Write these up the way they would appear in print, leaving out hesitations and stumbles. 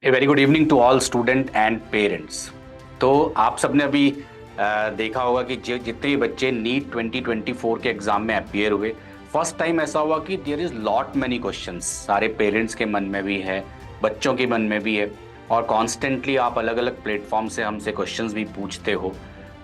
A very good evening to all student and parents. तो आप सबने अभी देखा होगा कि जितने भी बच्चे नीट 2024 के एग्जाम में अपीयर हुए, फर्स्ट टाइम ऐसा हुआ कि there is lot many questions, सारे पेरेंट्स के मन में भी है, बच्चों के मन में भी है, और कॉन्स्टेंटली आप अलग अलग प्लेटफॉर्म से हमसे क्वेश्चंस भी पूछते हो।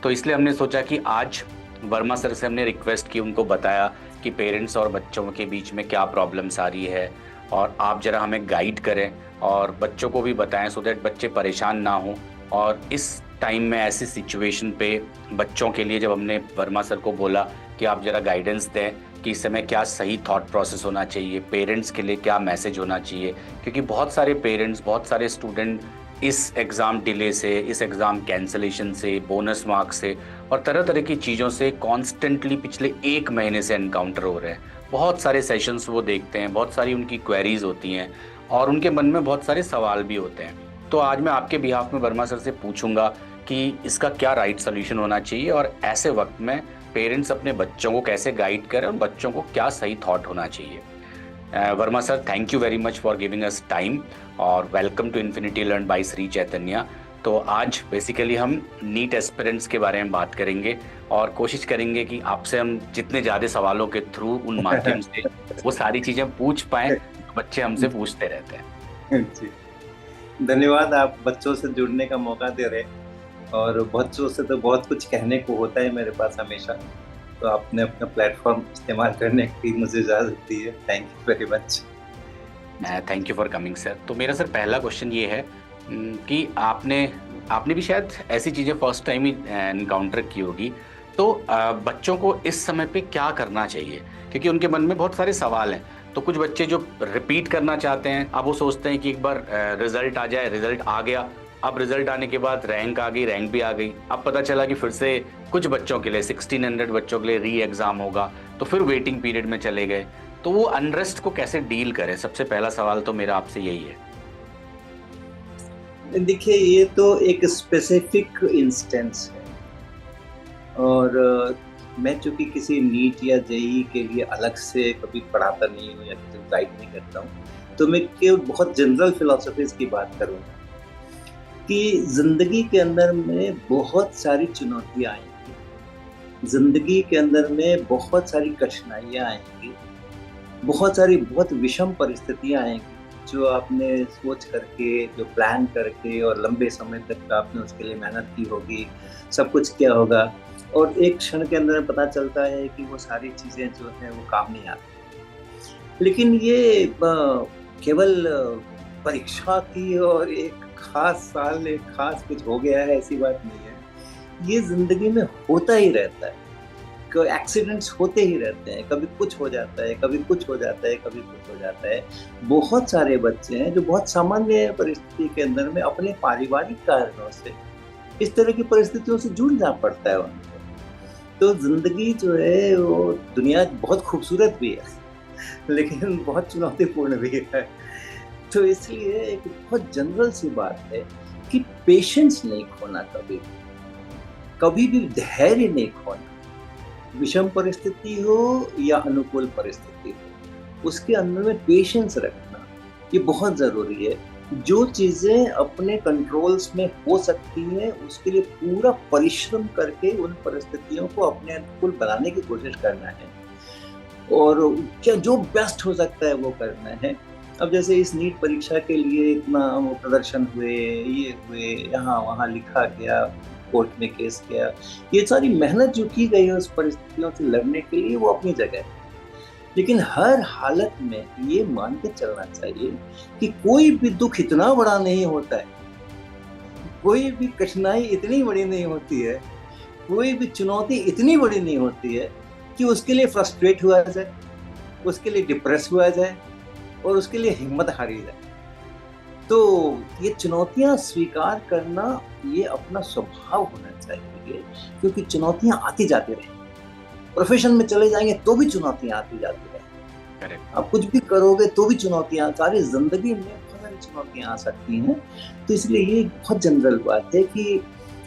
तो इसलिए हमने सोचा कि आज वर्मा सर से हमने रिक्वेस्ट की, उनको बताया कि पेरेंट्स और बच्चों के बीच में क्या प्रॉब्लम्स आ रही है, और आप ज़रा हमें गाइड करें और बच्चों को भी बताएं सो दैट बच्चे परेशान ना हो। और इस टाइम में ऐसी सिचुएशन पे बच्चों के लिए जब हमने वर्मा सर को बोला कि आप ज़रा गाइडेंस दें कि इस समय क्या सही थॉट प्रोसेस होना चाहिए, पेरेंट्स के लिए क्या मैसेज होना चाहिए, क्योंकि बहुत सारे पेरेंट्स, बहुत सारे स्टूडेंट इस एग्ज़ाम डिले से, इस एग्ज़ाम कैंसलेशन से, बोनस मार्क्स से और तरह तरह की चीज़ों से कॉन्स्टेंटली पिछले एक महीने से एनकाउंटर हो रहे हैं। बहुत सारे सेशंस वो देखते हैं, बहुत सारी उनकी क्वेरीज होती हैं और उनके मन में बहुत सारे सवाल भी होते हैं। तो आज मैं आपके बिहाफ में वर्मा सर से पूछूंगा कि इसका क्या राइट सोल्यूशन होना चाहिए और ऐसे वक्त में पेरेंट्स अपने बच्चों को कैसे गाइड करें और बच्चों को क्या सही थॉट होना चाहिए। Verma sir, thank you very much for giving us time और welcome to Infinity learn by Shri Chaitanya. तो आज बेसिकली हम नीट एस्पिरेंट्स के बारे में बात करेंगे और कोशिश करेंगे कि आपसे हम जितने ज़्यादा सवालों के थ्रू उन माध्यम से वो सारी चीज़ें पूछ पाएं जो बच्चे हमसे पूछते रहते हैं। जी, धन्यवाद। आप बच्चों से जुड़ने का मौका दे रहे हैं और बच्चों से तो बहुत कुछ कहने को होता है मेरे पास हमेशा, तो आपने अपना प्लेटफॉर्म इस्तेमाल करने की मुझे इजाज़त दी है। Thank you very much. Thank you for coming sir. तो मेरा सर पहला क्वेश्चन ये है कि आपने भी शायद ऐसी चीज़ें फर्स्ट टाइम ही एनकाउंटर की होगी, तो बच्चों को इस समय पे क्या करना चाहिए, क्योंकि उनके मन में बहुत सारे सवाल हैं। तो कुछ बच्चे जो रिपीट करना चाहते हैं, अब वो सोचते हैं कि एक बार रिजल्ट आ जाए, रिजल्ट आ गया, अब रिजल्ट आने के बाद रैंक आ गई, रैंक भी आ गई, अब पता चला कि फिर से कुछ बच्चों के लिए 1600 बच्चों के लिए री एग्ज़ाम होगा, तो फिर वेटिंग पीरियड में चले गए। तो वो अनरेस्ट को कैसे डील करें, सबसे पहला सवाल तो मेरा आपसे यही है। देखिए, ये तो एक स्पेसिफिक इंस्टेंस है और मैं चूंकि किसी नीट या जेई के लिए अलग से कभी पढ़ाता नहीं हूँ या किसी को गाइड नहीं करता हूँ, तो मैं केवल बहुत जनरल फिलोसफीज की बात करूँगा कि जिंदगी के अंदर में बहुत सारी चुनौतियाँ आएंगी, जिंदगी के अंदर में बहुत सारी कठिनाइयाँ आएंगी, बहुत विषम परिस्थितियाँ आएंगी जो आपने सोच करके, जो प्लान करके और लंबे समय तक आपने उसके लिए मेहनत की होगी, सब कुछ किया होगा और एक क्षण के अंदर पता चलता है कि वो सारी चीज़ें जो हैं वो काम नहीं आती। लेकिन ये केवल परीक्षा की और एक खास साल, एक खास कुछ हो गया है ऐसी बात नहीं है। ये ज़िंदगी में होता ही रहता है, एक्सीडेंट्स होते ही रहते हैं, कभी कुछ हो जाता है, कभी कुछ हो जाता है, कभी कुछ हो जाता है। बहुत सारे बच्चे हैं जो बहुत सामान्य परिस्थिति के अंदर में अपने पारिवारिक कारणों से इस तरह की परिस्थितियों से जूझना पड़ता है उनको। तो ज़िंदगी जो है वो दुनिया बहुत खूबसूरत भी है लेकिन बहुत चुनौतीपूर्ण भी है। तो इसलिए एक बहुत जनरल सी बात है कि पेशेंस नहीं खोना, कभी भी धैर्य नहीं खोना। विषम परिस्थिति हो या अनुकूल परिस्थिति हो, उसके अंदर में पेशेंस रखना ये बहुत ज़रूरी है। जो चीज़ें अपने कंट्रोल्स में हो सकती हैं उसके लिए पूरा परिश्रम करके उन परिस्थितियों को अपने अनुकूल बनाने की कोशिश करना है और क्या जो बेस्ट हो सकता है वो करना है। अब जैसे इस नीट परीक्षा के लिए इतना वो प्रदर्शन हुए, ये हुए, यहाँ वहाँ लिखा गया, कोर्ट में केस किया, ये सारी मेहनत जो की गई है उस परिस्थितियों से लड़ने के लिए वो अपनी जगह है। लेकिन हर हालत में ये मान के चलना चाहिए कि कोई भी दुख इतना बड़ा नहीं होता है, कोई भी कठिनाई इतनी बड़ी नहीं होती है, कोई भी चुनौती इतनी बड़ी नहीं होती है कि उसके लिए फ्रस्ट्रेट हुआ जाए, उसके लिए डिप्रेस हुआ जाए और उसके लिए हिम्मत हारी जाए। तो ये चुनौतियां स्वीकार करना ये अपना स्वभाव होना चाहिए, क्योंकि चुनौतियां आती जाती रहेंगी। प्रोफेशन में चले जाएंगे तो भी चुनौतियां आती जाती रहेंगी, आप कुछ भी करोगे तो भी चुनौतियां, सारी जिंदगी में बहुत सारी चुनौतियां आ सकती हैं। तो इसलिए ये बहुत जनरल बात है कि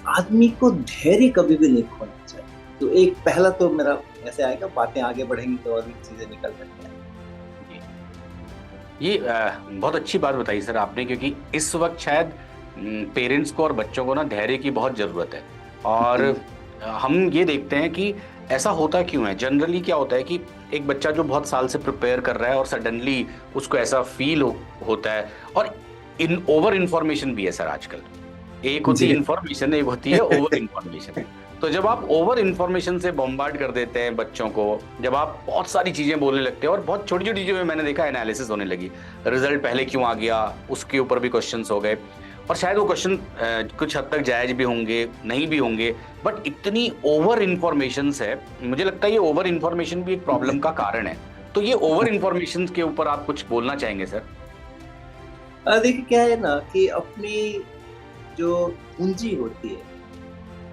आदमी को धैर्य कभी भी नहीं खोना चाहिए। तो एक पहला तो मेरा ऐसे आएगा, बातें आगे बढ़ेंगी तो और भी चीजें निकल सकती हैं। ये बहुत अच्छी बात बताई सर आपने, क्योंकि इस वक्त शायद पेरेंट्स को और बच्चों को ना धैर्य की बहुत ज़रूरत है। और जी, हम ये देखते हैं कि ऐसा होता क्यों है। जनरली क्या होता है कि एक बच्चा जो बहुत साल से प्रिपेयर कर रहा है और सडनली उसको ऐसा होता है। और ओवर इन्फॉर्मेशन भी है सर आजकल। एक होती है जी। इन्फॉर्मेशन, एक होती है ओवर इन्फॉर्मेशन। तो जब आप ओवर इन्फॉर्मेशन से बॉम्बार्ड कर देते हैं बच्चों को, जब आप बहुत सारी चीजें बोलने लगते हैं और बहुत छोटी छोटी चीजों में मैंने देखा एनालिसिस होने लगी, रिजल्ट पहले क्यों आ गया उसके ऊपर भी क्वेश्चंस हो गए। और शायद वो क्वेश्चन कुछ हद तक जायज भी होंगे, नहीं भी होंगे, बट इतनी ओवर इन्फॉर्मेशन है। मुझे लगता है ये ओवर इन्फॉर्मेशन भी एक प्रॉब्लम का कारण है। तो ये ओवर इन्फॉर्मेशन के ऊपर आप कुछ बोलना चाहेंगे सर? देखिए क्या है ना कि अपनी जो पूंजी होती है,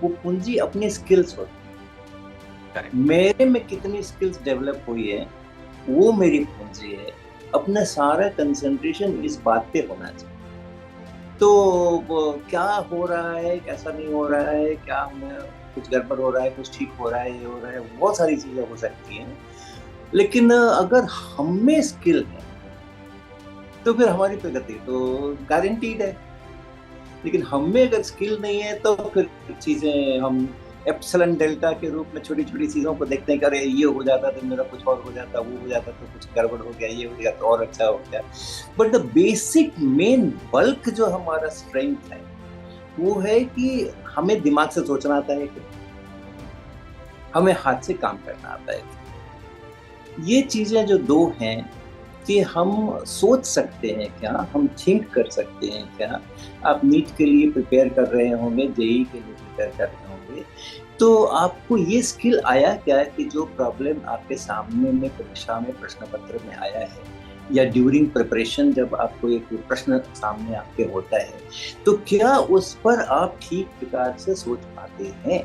वो पूंजी अपनी स्किल्स होती है। करेक्ट। मेरे में कितनी स्किल्स डेवलप हुई है, वो मेरी पूंजी है। अपना सारा कंसंट्रेशन इस बात पे होना चाहिए। तो वो क्या हो रहा है, कैसा नहीं हो रहा है, क्या हमें कुछ गड़बड़ हो रहा है, कुछ ठीक हो रहा है, ये हो रहा है, बहुत सारी चीजें हो सकती हैं। लेकिन अगर हम में स्किल है, तो फिर हमारी प्रगति तो गारंटीड है। लेकिन हम में अगर स्किल नहीं है, तो फिर चीजें हम एप्सिलॉन डेल्टा के रूप में छोटी छोटी चीजों को देखते हैं कि अरे ये हो जाता तो मेरा कुछ और हो जाता, वो हो जाता तो कुछ गड़बड़ हो गया, ये हो गया तो और अच्छा हो गया। But the basic main bulk जो हमारा स्ट्रेंथ है, वो है कि हमें दिमाग से सोचना आता है, कि हमें हाथ से काम करना आता है। ये चीजें जो दो हैं, कि हम सोच सकते हैं क्या, हम थिंक कर सकते हैं क्या। आप नीट के लिए प्रिपेयर कर रहे होंगे, जेई के लिए प्रिपेयर कर रहे होंगे, तो आपको ये स्किल आया क्या कि जो प्रॉब्लम आपके सामने में परीक्षा में प्रश्न पत्र में आया है, या ड्यूरिंग प्रिपरेशन जब आपको एक प्रश्न सामने आपके होता है, तो क्या उस पर आप ठीक प्रकार से सोच पाते हैं।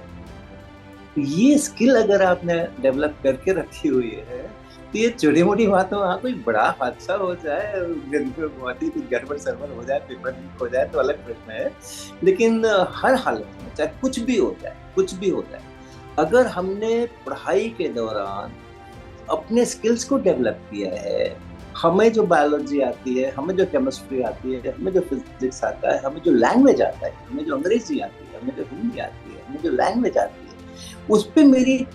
ये स्किल अगर आपने डेवलप करके रखी हुई है, तो ये छोटी मोटी बातों, हाँ कोई बड़ा हादसा हो जाए, बहुत ही कुछ गड़बड़ सड़बड़ हो जाए, पेपर लीक हो जाए तो अलग प्रश्न है। लेकिन हर हालत में चाहे कुछ भी हो जाए, कुछ भी हो जाए, अगर हमने पढ़ाई के दौरान अपने स्किल्स को डेवलप किया है, हमें जो बायोलॉजी आती है, हमें जो केमिस्ट्री आती है, हमें जो फिजिक्स आता है, हमें जो लैंग्वेज आता है, हमें जो अंग्रेजी आती है, हमें जो हिंदी आती है, हमें जो लैंग्वेज आती है, उस पे मेरी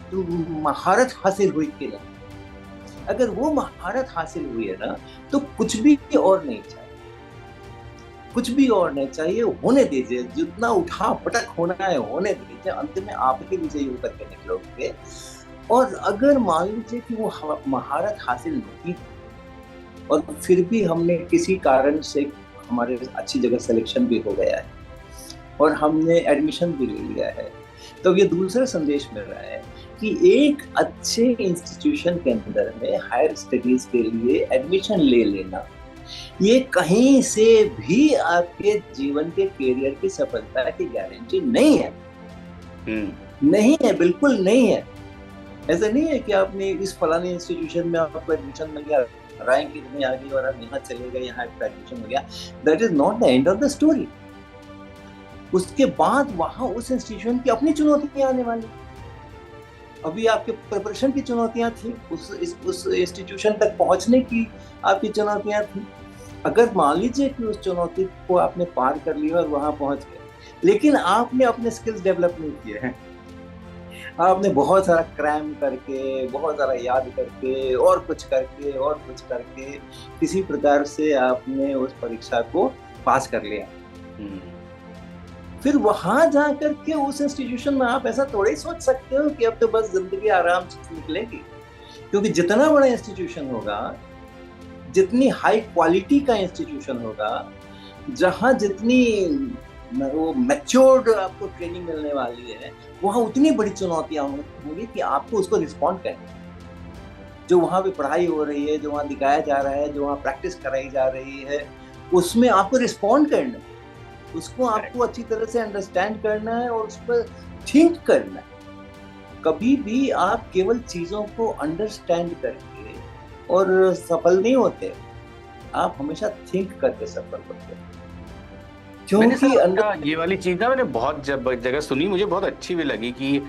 महारत हासिल हुई कि नहीं, अगर वो महारत हासिल हुई है ना, तो कुछ भी और नहीं चाहिए, कुछ भी और नहीं चाहिए। होने दीजिए, जितना उठा पटक होना है होने दीजिए, अंत में आप ही विजयी होकर के निकलोगे। और अगर मान लीजिए कि वो महारत हासिल नहीं, और फिर भी हमने किसी कारण से हमारे अच्छी जगह सिलेक्शन भी हो गया है और हमने एडमिशन भी ले लिया है, तो ये दूसरा संदेश मिल रहा है कि एक अच्छे इंस्टीट्यूशन के अंदर में हायर स्टडीज के लिए एडमिशन ले लेना, ये कहीं से भी आपके जीवन के करियर की सफलता की गारंटी नहीं है। नहीं है, बिल्कुल नहीं है। ऐसा नहीं है कि आपने इस फलाने इंस्टीट्यूशन में आपको एडमिशन मिल गया, रैंक इतनी आ गई और आप यहाँ चले गए, यहाँ एडमिशन हो गया। That is not the end of the story. उसके बाद वहां उस इंस्टीट्यूशन की अपनी चुनौतियां आने वाली। अभी आपके प्रिपरेशन की चुनौतियां थी, उस इंस्टीट्यूशन तक पहुंचने की आपकी चुनौतियां थी। अगर मान लीजिए कि उस चुनौती को आपने पार कर लिया और वहां पहुंच गए, लेकिन आपने अपने स्किल्स डेवलप नहीं किए हैं, आपने बहुत सारा क्रैम करके, बहुत सारा याद करके और कुछ करके किसी प्रकार से आपने उस परीक्षा को पास कर लिया, फिर वहां जाकर के उस इंस्टीट्यूशन में आप ऐसा थोड़ा ही सोच सकते हो कि अब तो बस जिंदगी आराम से निकलेगी। क्योंकि जितना बड़ा इंस्टीट्यूशन होगा, जितनी हाई क्वालिटी का इंस्टीट्यूशन होगा, जहां जितनी वो मैच्योर्ड आपको ट्रेनिंग मिलने वाली है, वहां उतनी बड़ी चुनौतियां होंगी कि आपको उसको रिस्पॉन्ड करना। जो वहां पे पढ़ाई हो रही है, जो वहां दिखाया जा रहा है, जो वहां प्रैक्टिस कराई जा रही है, उसमें आपको रिस्पॉन्ड करना है, उसको आपको अच्छी तरह से अंडरस्टैंड करना है और उस पर थिंक करना है। कभी भी आप केवल चीजों को अंडरस्टैंड करके और सफल नहीं होते, आप हमेशा थिंक करके सफल होते हैं। मैंने सर क्योंकि अंदर आपका ये वाली चीज ना मैंने बहुत जगह सुनी, मुझे बहुत अच्छी भी लगी कि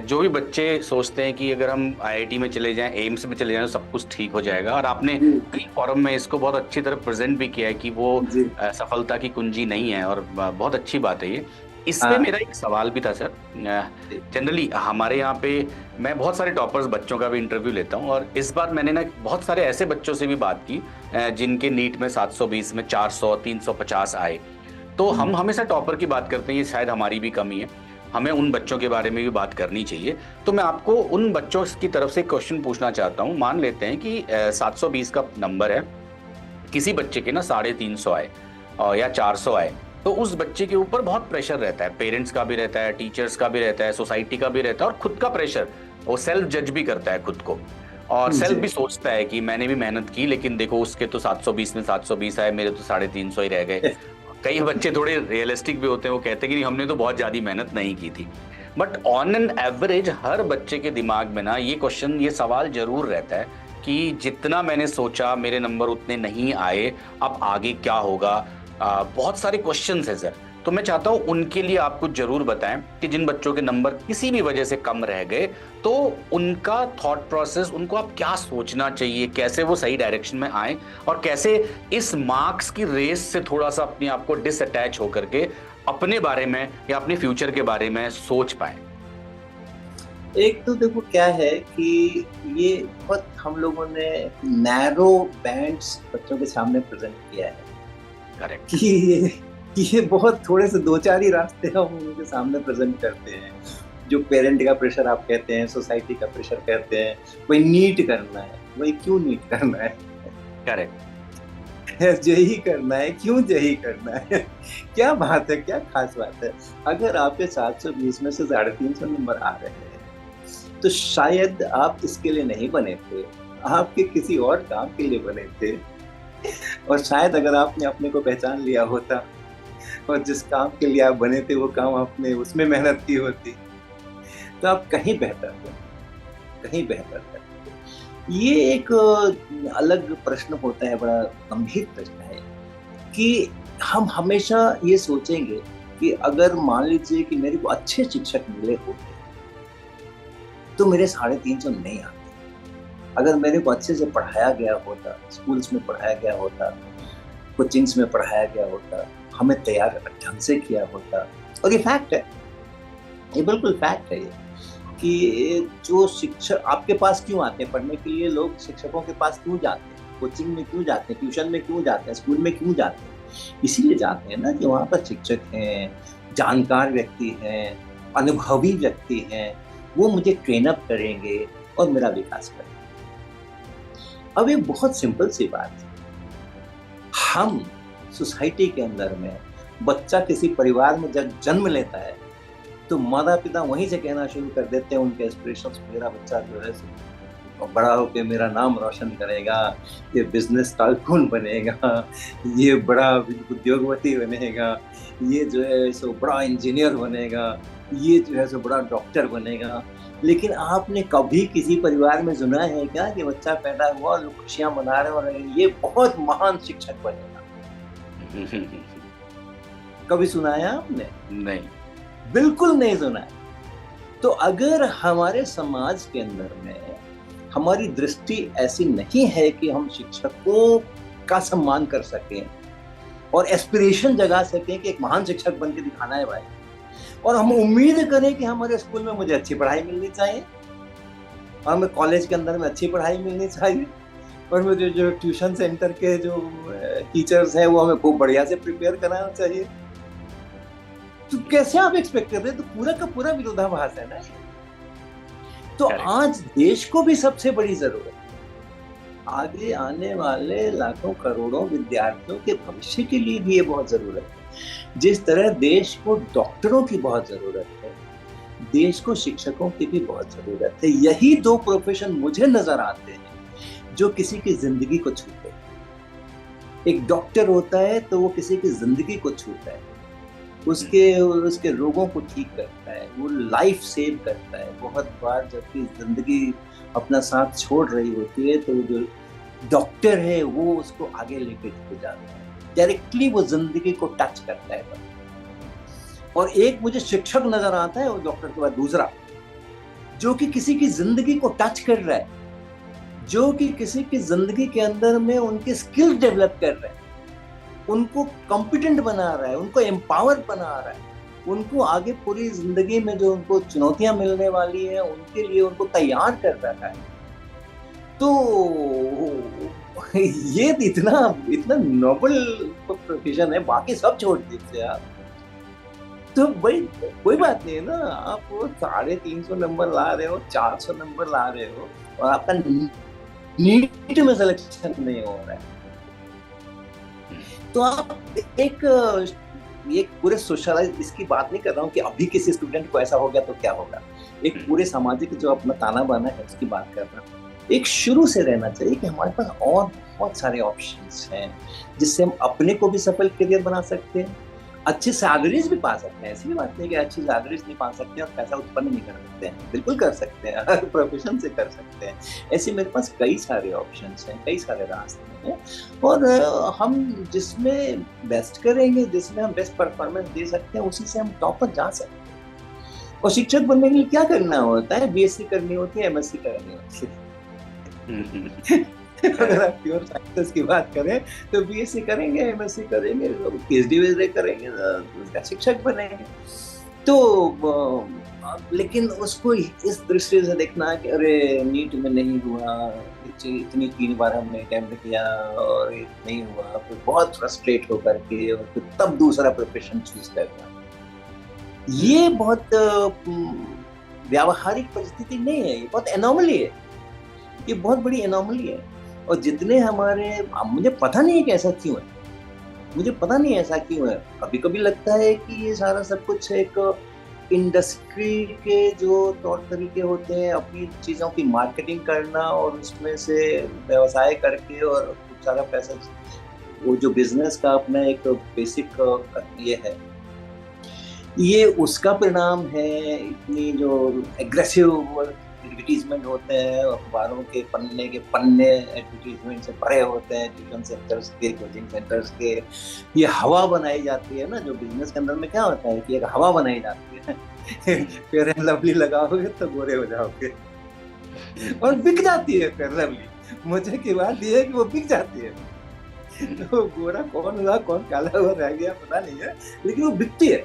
जो भी बच्चे सोचते हैं कि अगर हम आईआईटी में चले जाएं, एम्स में चले जाएं तो सब कुछ ठीक हो जाएगा, और आपने जी कई फोरम में इसको बहुत अच्छी तरह प्रेजेंट भी किया है कि वो जी सफलता की कुंजी नहीं है, और बहुत अच्छी बात है ये। इस पे हाँ मेरा एक सवाल भी था सर। जी जनरली हमारे यहाँ पे मैं बहुत सारे टॉपर्स बच्चों का भी इंटरव्यू लेता हूँ, और इस बार मैंने ना बहुत सारे ऐसे बच्चों से भी बात की जिनके नीट में 720 में 400 350 आए। तो हम हमेशा टॉपर की बात करते हैं, ये शायद हमारी भी कमी है, हमें उन बच्चों के बारे में भी बात करनी चाहिए। तो मैं आपको उन बच्चों की तरफ से क्वेश्चन पूछना चाहता हूँ। मान लेते हैं कि 720 का नंबर है, किसी बच्चे के ना 350 आए या 400 आए, तो उस बच्चे के ऊपर बहुत प्रेशर रहता है, पेरेंट्स का भी रहता है, टीचर्स का भी रहता है, सोसाइटी का भी रहता है, और खुद का प्रेशर। वो सेल्फ जज भी करता है खुद को, और सेल्फ जी भी सोचता है कि मैंने भी मेहनत की, लेकिन देखो उसके तो 720 में 720 आए, मेरे तो 350 ही रह गए। कई बच्चे थोड़े रियलिस्टिक भी होते हैं, वो कहते हैं कि नहीं हमने तो बहुत ज्यादा मेहनत नहीं की थी। बट ऑन एन एवरेज हर बच्चे के दिमाग में ना ये क्वेश्चन, ये सवाल जरूर रहता है कि जितना मैंने सोचा मेरे नंबर उतने नहीं आए, अब आगे क्या होगा। बहुत सारे क्वेश्चंस हैं सर। तो मैं चाहता हूं उनके लिए आप कुछ जरूर बताएं कि जिन बच्चों के नंबर किसी भी वजह से कम रह गए, तो उनका थॉट प्रोसेस, उनको अब क्या सोचना चाहिए, कैसे वो सही डायरेक्शन में आए, और कैसे इस मार्क्स की रेस से थोड़ा सा अपने आप को डिसअटैच होकर के अपने बारे में या अपने फ्यूचर के बारे में सोच पाए। एक तो देखो क्या है कि ये बहुत हम लोगों ने नैरो बैंड्स बच्चों के सामने प्रेजेंट किया है करेक्ट। कि ये बहुत थोड़े से दो चार ही रास्ते हम उनके सामने प्रेजेंट करते हैं। जो पेरेंट का प्रेशर आप कहते हैं, सोसाइटी का प्रेशर कहते हैं, वही नीट करना है, वही क्यों नीट करना है, करेक्ट। जेई करना है, क्यों जेई करना है, क्या बात है, क्या खास बात है। अगर आपके 720 में से 350 नंबर आ रहे हैं तो शायद आप इसके लिए नहीं बने थे, आपके किसी और काम के लिए बने थे। और शायद अगर आपने अपने को पहचान लिया होता और जिस काम के लिए आप बने थे वो काम आपने उसमें मेहनत की होती, तो आप कहीं बेहतर थे, कहीं बेहतर थे। ये एक अलग प्रश्न होता है, बड़ा गंभीर प्रश्न है कि हम हमेशा ये सोचेंगे कि अगर मान लीजिए कि मेरे को अच्छे शिक्षक मिले होते तो मेरे 350 नहीं आते। अगर मेरे को अच्छे से पढ़ाया गया होता, स्कूल्स में पढ़ाया गया होता, कोचिंग्स में पढ़ाया गया होता, हमें तैयार ढंग से किया होता। और ये फैक्ट है, ये बिल्कुल फैक्ट है ये, कि जो शिक्षक आपके पास क्यों आते हैं पढ़ने के लिए, लोग शिक्षकों के पास क्यों जाते हैं, कोचिंग में क्यों जाते हैं, ट्यूशन में क्यों जाते हैं, स्कूल में क्यों जाते हैं, इसीलिए जाते हैं ना कि वहाँ पर शिक्षक हैं, जानकार व्यक्ति हैं, अनुभवी व्यक्ति हैं, वो मुझे ट्रेन अप करेंगे और मेरा विकास करेंगे। अब ये बहुत सिंपल सी बात है, हम सोसाइटी के अंदर में, बच्चा किसी परिवार में जब जन्म लेता है तो माता पिता वहीं से कहना शुरू कर देते हैं उनके एस्पिरेशंस, मेरा बच्चा जो है बड़ा होकर मेरा नाम रोशन करेगा, ये बिजनेस टाइकून बनेगा, ये बड़ा उद्योगपति बनेगा, ये जो है सो बड़ा इंजीनियर बनेगा, ये जो है सो बड़ा डॉक्टर बनेगा। लेकिन आपने कभी किसी परिवार में सुना है क्या कि बच्चा पैदा हुआ और लोग खुशियां मना रहे और ये बहुत महान शिक्षक बनेगा? कभी सुना है आपने? नहीं, बिल्कुल नहीं सुना है। तो अगर हमारे समाज के अंदर में हमारी दृष्टि ऐसी नहीं है कि हम शिक्षकों का सम्मान कर सकें और एस्पिरेशन जगा सकें कि एक महान शिक्षक बन के दिखाना है भाई, और हम उम्मीद करें कि हमारे स्कूल में मुझे अच्छी पढ़ाई मिलनी चाहिए और हमें कॉलेज के अंदर में अच्छी पढ़ाई मिलनी चाहिए और मुझे जो ट्यूशन सेंटर के जो टीचर्स हैं वो हमें खूब बढ़िया से प्रिपेयर कराना चाहिए, तो कैसे आप एक्सपेक्ट कर रहे हैं? तो पूरा का पूरा विरोधाभास है ना। तो आज देश को भी सबसे बड़ी जरूरत, आगे आने वाले लाखों करोड़ों विद्यार्थियों के भविष्य के लिए भी ये बहुत जरूरत है। जिस तरह देश को डॉक्टरों की बहुत जरूरत है, देश को शिक्षकों की भी बहुत जरूरत है। यही दो प्रोफेशन मुझे नजर आते हैं जो किसी की जिंदगी को छूते हैं। एक डॉक्टर होता है तो वो किसी की जिंदगी को छूता है, उसके रोगों को ठीक करता है, वो लाइफ सेव करता है। बहुत बार जबकि जिंदगी अपना साथ छोड़ रही होती है तो जो डॉक्टर है वो उसको आगे लेके जाता है। डायरेक्टली वो जिंदगी को टच करता है। और एक मुझे शिक्षक नजर आता है, और डॉक्टर के बाद दूसरा, जो कि किसी की जिंदगी को टच कर रहा है, जो कि किसी की जिंदगी के अंदर में उनके स्किल डेवलप कर रहा है, उनको कॉम्पिटेंट बना रहा है, उनको एम्पावर बना रहा है, उनको आगे पूरी जिंदगी में जो उनको चुनौतियां मिलने वाली है उनके लिए उनको तैयार कर रहा है। तो ये इतना इतना नोबल प्रोफेशन है, बाकी सब छोड़ दीजिए आप। तो भाई कोई बात नहीं है ना, आप 350 नंबर ला रहे हो, 400 नंबर ला रहे हो, और आपका नीट में सिलेक्शन नहीं हो रहा है, तो आप एक पूरे सोशलाइज, इसकी बात नहीं कर रहा हूँ कि अभी किसी स्टूडेंट को ऐसा हो गया तो क्या होगा, एक पूरे सामाजिक जो अपना ताना बाना है उसकी बात कर रहा हूँ। एक शुरू से रहना चाहिए कि हमारे पास और बहुत सारे ऑप्शंस हैं जिससे हम अपने को भी सफल करियर बना सकते हैं, अच्छी सैलरीज भी पा सकते हैं। ऐसी भी बात नहीं कि अच्छी सैलरीज नहीं पा सकते और पैसा उत्पन्न नहीं कर सकते हैं, बिल्कुल कर सकते हैं, हर प्रोफेशन से कर सकते हैं। ऐसे मेरे पास कई सारे ऑप्शंस हैं, कई सारे रास्ते हैं, और हम जिसमें बेस्ट करेंगे, जिसमें हम बेस्ट परफॉर्मेंस दे सकते हैं, उसी से हम टॉप पर जा सकते हैं। और शिक्षक बनने के लिए क्या करना होता है? बीएससी करनी होती है, एमएससी करनी होती है। अगर आप प्योर साइंस की बात करें तो बीएससी करेंगे, एमएससी करेंगे, पीएचडी करेंगे, तो शिक्षक बनेंगे। तो लेकिन उसको इस दृष्टि से देखना है कि अरे नीट में नहीं हुआ, इतनी 3 बार हमने अटेम्प्ट किया और नहीं हुआ, फिर बहुत फ्रस्ट्रेट होकर के और फिर तब दूसरा प्रोफेशन चूज करना, ये बहुत व्यावहारिक परिस्थिति नहीं है, ये बहुत एनॉमली है, ये बहुत बड़ी एनॉमली है। और जितने हमारे, मुझे पता नहीं है कि ऐसा क्यों है, मुझे पता नहीं ऐसा क्यों है। कभी कभी लगता है कि ये सारा सब कुछ एक इंडस्ट्री के जो तौर तरीके होते हैं, अपनी चीज़ों की मार्केटिंग करना और उसमें से व्यवसाय करके और खूब सारा पैसा, वो जो बिजनेस का अपना एक बेसिक ये है, ये उसका परिणाम है। इतनी जो एग्रेसिव एडवर्टीजमेंट होते हैं, अखबारों के पन्ने एडवर्टीजमेंट से भरे होते हैं, ट्यूशन सेंटर्स के, कोचिंग सेंटर्स के, ये हवा बनाई जाती है ना। जो बिजनेस के अंदर में क्या होता है कि एक हवा बनाई जाती है, फेयर एंड लवली लगाओगे तो गोरे हो जाओगे, और बिक जाती है फेयर लवली। मजे की बात ये है कि वो बिक जाती है, तो गोरा कौन हुआ कौन काला हुआ रह गया पता नहीं है, लेकिन वो बिकती है।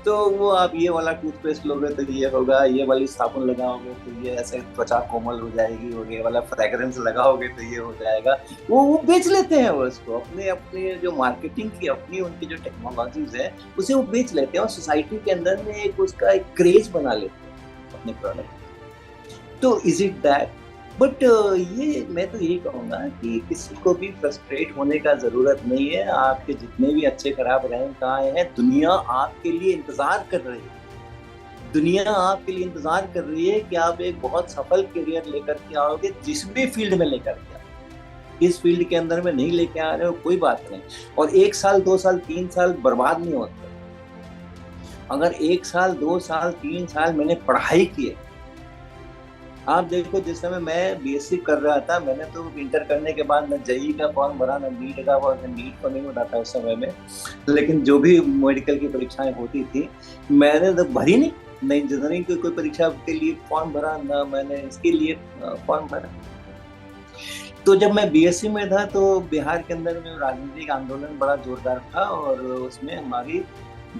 तो वो आप ये वाला टूथपेस्ट लोगे तो ये होगा, ये वाली साबुन लगाओगे तो ये ऐसे त्वचा कोमल हो जाएगी, और ये वाला फ्रेग्रेंस लगाओगे तो ये हो जाएगा। वो बेच लेते हैं, वो उसको अपने जो मार्केटिंग की अपनी उनकी जो टेक्नोलॉजीज है उसे वो बेच लेते हैं, और सोसाइटी के अंदर में एक उसका एक क्रेज बना लेते हैं अपने प्रोडक्ट। तो इज इट दैट? बट ये मैं तो यही कहूँगा कि किसी को भी फ्रस्ट्रेट होने का ज़रूरत नहीं है। आपके जितने भी अच्छे खराब रैंक आए हैं, दुनिया आपके लिए इंतज़ार कर रही है, दुनिया आपके लिए इंतज़ार कर रही है कि आप एक बहुत सफल करियर लेकर के आओगे, जिस भी फील्ड में लेकर के आओगे। इस फील्ड के अंदर में नहीं लेके आ रहे हो कोई बात नहीं, और 1 साल 2 साल 3 साल बर्बाद नहीं होते। अगर 1 साल 2 साल 3 साल मैंने पढ़ाई की है, आप देखो जिस समय मैं बीएससी कर रहा था, मैंने तो इंटर करने के बाद न जेईई का फॉर्म भरा, न नीट का फॉर्म, नीट तो नहीं होता था उस समय में, लेकिन जो भी मेडिकल की परीक्षाएं होती थी मैंने तो भरी नहीं, न इंजीनियरिंग की कोई परीक्षा के लिए फॉर्म भरा, न मैंने इसके लिए फॉर्म भरा। तो जब मैं बीएससी में था तो बिहार के अंदर में राजनीतिक आंदोलन बड़ा जोरदार था, और उसमें हमारी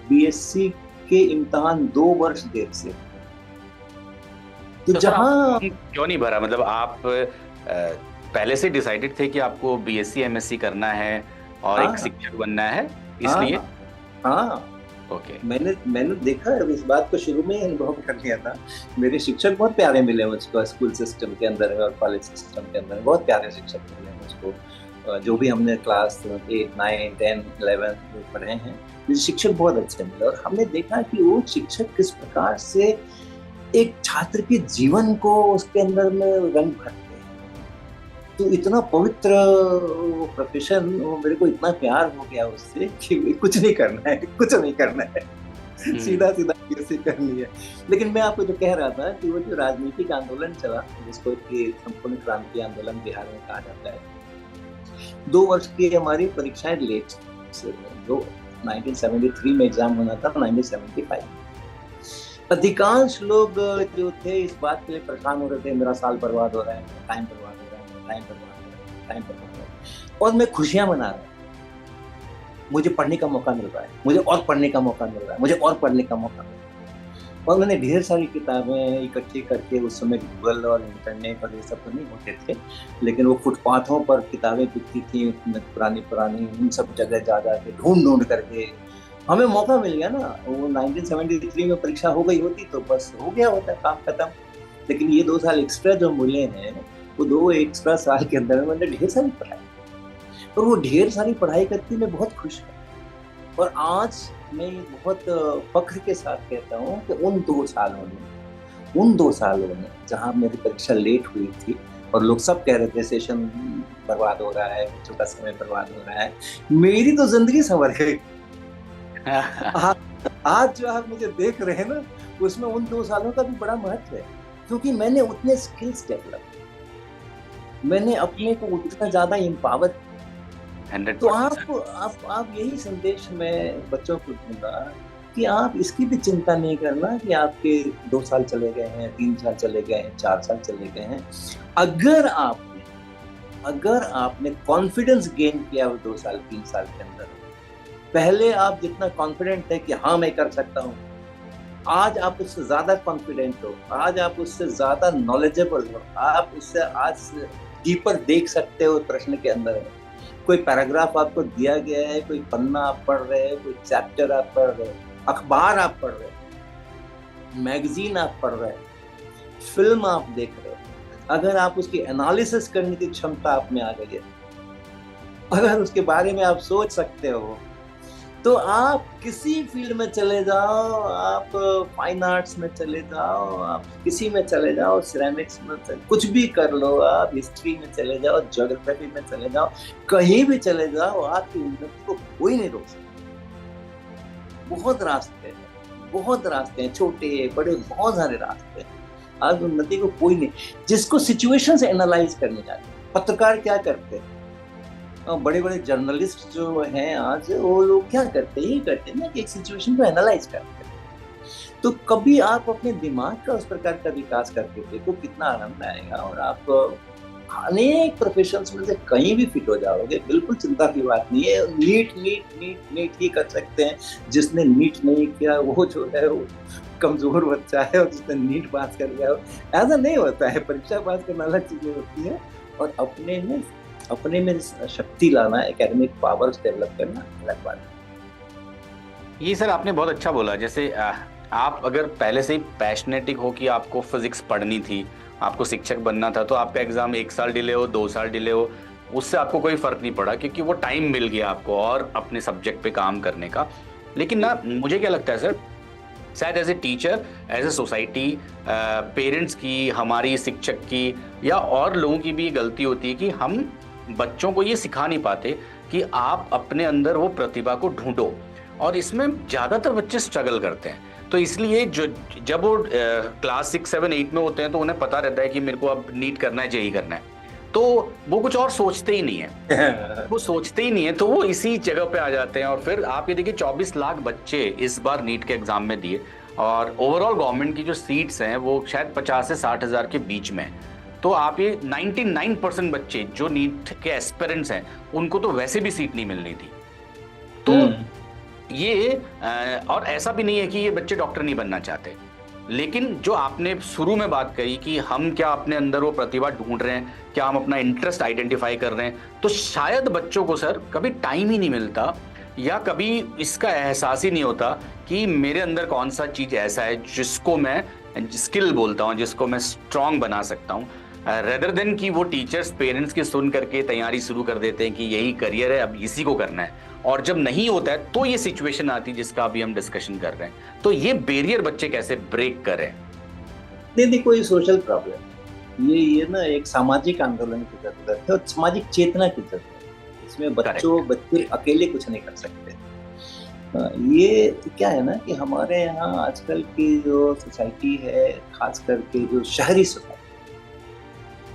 बीएससी के इम्तहान 2 वर्ष देर से। तो जहाँ क्यों नहीं भरा? मतलब आप पहले से डिसाइडेड थे कि आपको बीएससी एमएससी करना है और एक शिक्षक बनना है, इसलिए? हाँ, ओके। मैंने देखा इस बात को शुरू में ही अनुभव कर लिया था। मेरे शिक्षक बहुत प्यारे मिले मुझको, स्कूल सिस्टम के अंदर और कॉलेज सिस्टम के अंदर बहुत प्यारे शिक्षक मिले मुझको। जो भी हमने क्लास 8, 9, 10, 11 पढ़े हैं, मुझे शिक्षक बहुत अच्छे मिले, और हमने देखा कि वो शिक्षक किस प्रकार से एक छात्र के जीवन को उसके अंदर में रंग भरते हैं। तो इतना पवित्र प्रोफेशन, मेरे को इतना प्यार हो गया उससे कि कुछ नहीं करना है, कुछ नहीं करना है, सीधा बीएससी करनी है। लेकिन मैं आपको जो कह रहा था कि वो जो राजनीतिक आंदोलन चला, जिसको कि संपूर्ण क्रांति आंदोलन बिहार में कहा जाता है, 2 वर्ष की हमारी परीक्षाएं लेट, जो 1973 में एग्जाम होना था 1975। अधिकांश लोग जो थे इस बात के लिए परेशान हो रहे थे, मेरा साल बर्बाद हो रहा है, मेरा टाइम बर्बाद हो रहा है, मेरा टाइम बर्बाद हो रहा है, टाइम बर्बाद हो रहा है, और मैं खुशियां मना रहा हूँ। मुझे पढ़ने का मौका मिल रहा है, मुझे और पढ़ने का मौका मिल रहा है, मुझे और पढ़ने का मौका मिल रहा है। और मैंने ढेर सारी किताबें इकट्ठी करके, उस समय गूगल और इंटरनेट और ये सब तो नहीं होते थे, लेकिन वो फुटपाथों पर किताबें बिकती थी पुरानी पुरानी, उन सब जगह जा जा के ढूंढ करके हमें मौका मिल गया ना। वो 1973 में परीक्षा हो गई होती तो बस हो गया होता, काम खत्म। लेकिन ये 2 साल एक्स्ट्रा जो मिले हैं, वो 2 एक्स्ट्रा साल के अंदर मैंने ढेर सारी पढ़ाई, और वो ढेर सारी पढ़ाई करके मैं बहुत खुश हूँ। और आज मैं बहुत फख्र के साथ कहता हूँ कि उन 2 सालों में जहाँ मेरी परीक्षा लेट हुई थी और लोग सब कह रहे थे सेशन बर्बाद हो रहा है, बच्चों का समय बर्बाद हो रहा है, मेरी तो जिंदगी संवर गई। आज जो आप मुझे देख रहे हैं ना, उसमें उन 2 सालों का भी बड़ा महत्व है, क्योंकि मैंने उतने स्किल्स डेवलप, मैंने अपने को उतना ज्यादा एम्पावर। तो आप यही संदेश मैं बच्चों को दूंगा कि आप इसकी भी चिंता नहीं करना कि आपके 2 साल चले गए हैं, 3 साल चले गए हैं, 4 साल चले गए हैं। अगर आपने कॉन्फिडेंस गेन किया वो 2 साल 3 साल के अंदर, पहले आप जितना कॉन्फिडेंट थे कि हाँ मैं कर सकता हूँ, आज आप उससे ज्यादा कॉन्फिडेंट हो, आज आप उससे ज्यादा नॉलेजेबल हो, आप उससे आज डीपर देख सकते हो प्रश्न के अंदर। कोई पैराग्राफ आपको दिया गया है, कोई पन्ना आप पढ़ रहे हैं, कोई चैप्टर आप पढ़ रहे हैं, अखबार आप पढ़ रहे हैं, मैगजीन आप पढ़ रहे हैं, फिल्म आप देख रहे हैं, अगर आप उसकी एनालिसिस करने की क्षमता आप में आ गई है, अगर उसके बारे में आप सोच सकते हो, तो आप किसी फील्ड में चले जाओ, आप फाइन आर्ट्स में चले जाओ, आप किसी में चले जाओ, सिरेमिक्स में कुछ भी कर लो, आप हिस्ट्री में चले जाओ, ज्योग्राफी में चले जाओ, कहीं भी चले जाओ, आपकी उन्नति को कोई नहीं रोक सकता। बहुत रास्ते हैं, छोटे बड़े बहुत सारे रास्ते हैं। आज उन्नति को कोई नहीं, जिसको सिचुएशन से एनालाइज करने जाते। पत्रकार क्या करते हैं, बड़े बड़े जर्नलिस्ट जो हैं आज, वो लोग क्या करते हैं ना कि एक सिचुएशन को एनालाइज करते हैं। तो कभी आप अपने दिमाग का उस प्रकार का विकास करके देखो, कितना आनंद आएगा, और आप अनेक प्रोफेशंस में से कहीं भी फिट हो जाओगे। बिल्कुल चिंता की बात नहीं है। नीट ही कर सकते हैं। जिसने नीट नहीं किया वो जो है वो कमजोर बच्चा है, और जिसने नीट पास कर लिया ऐसा नहीं होता है। परीक्षा पास करना अलग चीजें होती है, और अपने में शक्ति लाना, एकेडमिक पावर्स डेवलप करना अलग बात है। ये सर आपने बहुत अच्छा बोला। जैसे आप अगर पहले से ही पैशनेटिक हो कि आपको फिजिक्स पढ़नी थी, आपको शिक्षक बनना था, तो आपका एग्जाम 1 साल डिले हो, 2 साल डिले हो, उससे आपको कोई फर्क नहीं पड़ा, क्योंकि वो टाइम मिल गया आपको और अपने सब्जेक्ट पे काम करने का। लेकिन ना मुझे क्या लगता है सर, शायद as a teacher, as a society, parents की, हमारी शिक्षक की या और लोगों की भी गलती होती है कि हम बच्चों को ये सिखा नहीं पाते कि आप अपने अंदर वो प्रतिभा को ढूंढो, और इसमें ज़्यादातर बच्चे स्ट्रगल करते हैं। तो इसलिए जब वो क्लास 6, 7, 8 में होते हैं तो उन्हें पता रहता है कि मेरे को अब नीट करना है, जेईई करना है, तो वो कुछ और सोचते ही नहीं है। तो वो इसी जगह पे आ जाते हैं। और फिर आप ये देखिए 24 लाख बच्चे इस बार नीट के एग्जाम में दिए, और ओवरऑल गवर्नमेंट की जो सीट्स हैं वो शायद 50 से 60 हज़ार के बीच में है। तो आप ये 99% बच्चे जो नीट के एस्पिरेंट्स हैं, उनको तो वैसे भी सीट नहीं मिलनी थी। तो ये और ऐसा भी नहीं है कि ये बच्चे डॉक्टर नहीं बनना चाहते, लेकिन जो आपने शुरू में बात कही कि हम क्या अपने अंदर वो प्रतिभा ढूंढ रहे हैं, क्या हम अपना इंटरेस्ट आइडेंटिफाई कर रहे हैं, तो शायद बच्चों को सर कभी टाइम ही नहीं मिलता, या कभी इसका एहसास ही नहीं होता कि मेरे अंदर कौन सा चीज़ ऐसा है जिसको मैं स्किल बोलता हूँ, जिसको मैं स्ट्रांग बना सकता हूँ, रेदर देन कि वो टीचर्स पेरेंट्स की सुन करके तैयारी शुरू कर देते हैं कि यही करियर है, अब इसी को करना है, और जब नहीं होता है तो ये सिचुएशन आती है जिसका अभी हम डिस्कशन कर रहे हैं। तो ये बैरियर बच्चे कैसे ब्रेक करें? नहीं, देखो ये सोशल प्रॉब्लम, ये ना एक सामाजिक आंदोलन की जरूरत है और सामाजिक चेतना की जरूरत है। इसमें बच्चे अकेले कुछ नहीं कर सकते। ये क्या है ना कि हमारे यहाँ आजकल की जो सोसाइटी है, खास करके जो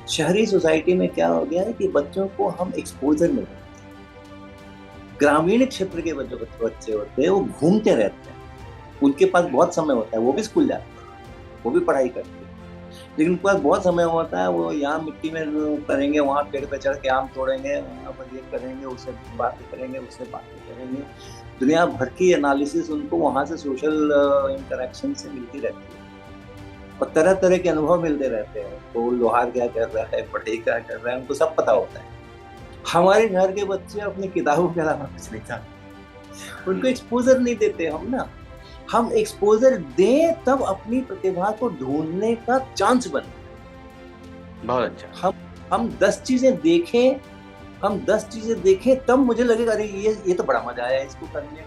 शहरी सोसाइटी में क्या हो गया है कि बच्चों को हम एक्सपोजर नहीं देते। ग्रामीण क्षेत्र के जो बच्चे होते हैं वो घूमते रहते हैं, उनके पास बहुत समय होता है, वो भी स्कूल जाते हैं, वो भी पढ़ाई करते हैं, लेकिन उनके पास बहुत समय होता है, वो यहाँ मिट्टी में करेंगे, वहाँ पेड़ पे चढ़ के आम तोड़ेंगे, वहाँ पर ये करेंगे, उससे बातें करेंगे, उससे बातें करेंगे। दुनिया भर की एनालिसिस उनको वहाँ से सोशल इंटरेक्शन से मिलती रहती है और तरह तरह के अनुभव मिलते रहते हैं। तो लोहार क्या कर रहा है, पढ़ाई क्या कर रहा है, उनको सब पता होता है। हमारे घर के बच्चे अपनी किताबों के अलावा कुछ नहीं जानते, उनको एक्सपोजर नहीं देते हम ना। हम एक्सपोजर दें तब अपनी प्रतिभा को ढूंढने का चांस बने। बहुत अच्छा। हम 10 चीजें देखें, हम 10 चीजें देखें तब मुझे लगेगा अरे ये तो बड़ा मजा आया इसको करने में,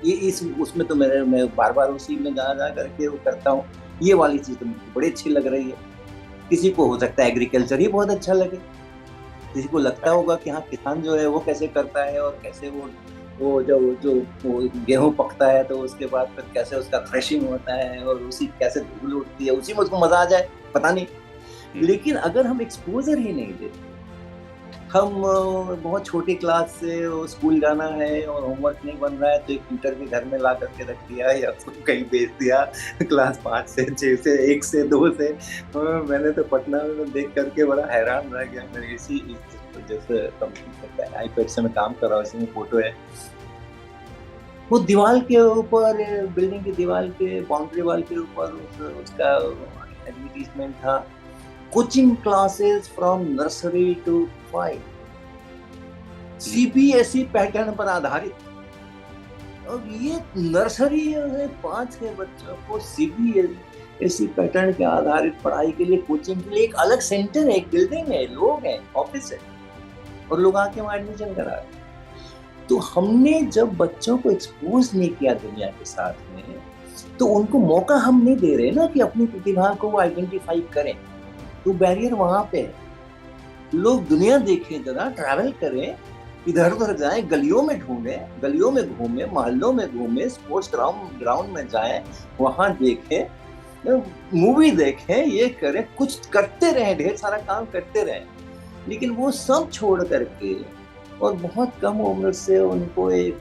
ये इस उसमें तो मैं बार बार उसी में जा करके वो करता हूँ, ये वाली चीज तो मुझे बड़ी अच्छी लग रही है। किसी को हो सकता है एग्रीकल्चर ही बहुत अच्छा लगे, किसी को लगता होगा कि हाँ किसान जो है वो कैसे करता है और कैसे वो जो वो गेहूं पकता है तो उसके बाद फिर कैसे उसका थ्रेशिंग होता है और उसी कैसे धूल उठती है, उसी में उसको मजा आ जाए, पता नहीं। लेकिन अगर हम एक्सपोजर ही नहीं देते, हम बहुत छोटी क्लास से स्कूल जाना है और होमवर्क नहीं बन रहा है तो एक ट्यूटर भी घर में ला करके रख दिया या उसको कहीं भेज दिया क्लास 5 से 6 से 1 से 2 से। मैंने तो पटना में देख करके बड़ा हैरान रह गया। मेरी इसी जैसे आईपैड से मैं काम कर रहा हूँ, इसी में फोटो है, वो दीवार के ऊपर, बिल्डिंग की दीवार के बाउंड्री वाल के ऊपर उसका एडवर्टीजमेंट था, coaching classes from nursery to 5, CBSE pattern पर आधारित। और ये नर्सरी 5 के बच्चों को सीबीएसई पैटर्न के आधारित पढ़ाई के लिए, कोचिंग के लिए एक अलग सेंटर है, एक बिल्डिंग है, लोग हैं, ऑफिस है, और लोग आके वहां एडमिशन करा रहे हैं। तो हमने जब बच्चों को एक्सपोज नहीं किया दुनिया के साथ में, तो उनको मौका हम नहीं दे रहे ना कि अपनी प्रतिभा को वो आइडेंटिफाई करें। तो बैरियर वहां पे है। लोग दुनिया देखें, जरा ट्रैवल करें, इधर उधर जाएं, गलियों में ढूंढें, गलियों में घूमें, मोहल्लों में घूमें, स्पोर्ट्स ग्राउंड में जाएं, वहां देखें, मूवी देखें, ये करें, कुछ करते रहें, ढेर सारा काम करते रहें। लेकिन वो सब छोड़ करके और बहुत कम उम्र से उनको एक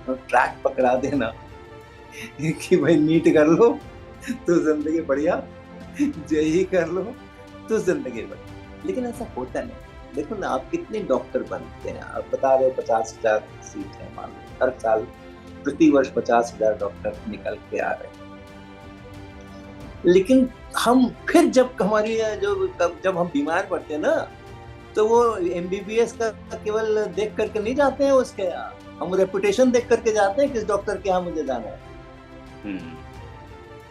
ट्रैक पकड़ा देना कि भाई नीट कर लो तो जिंदगी बढ़िया, जेई कर लो तो जिंदगी बढ़िया। लेकिन ऐसा होता नहीं। देखो ना, आप कितने डॉक्टर बनते हैं, आप बता रहे हो 50,000 सीट है, मान लो हर साल प्रति वर्ष 50,000 डॉक्टर निकल के आ रहे हैं। लेकिन हम फिर जब हम बीमार पड़ते हैं ना, तो वो एमबीबीएस का केवल देख करके नहीं जाते हैं उसके यहाँ, हम रेपुटेशन देख करके जाते हैं, किस डॉक्टर के यहाँ मुझे जाना है,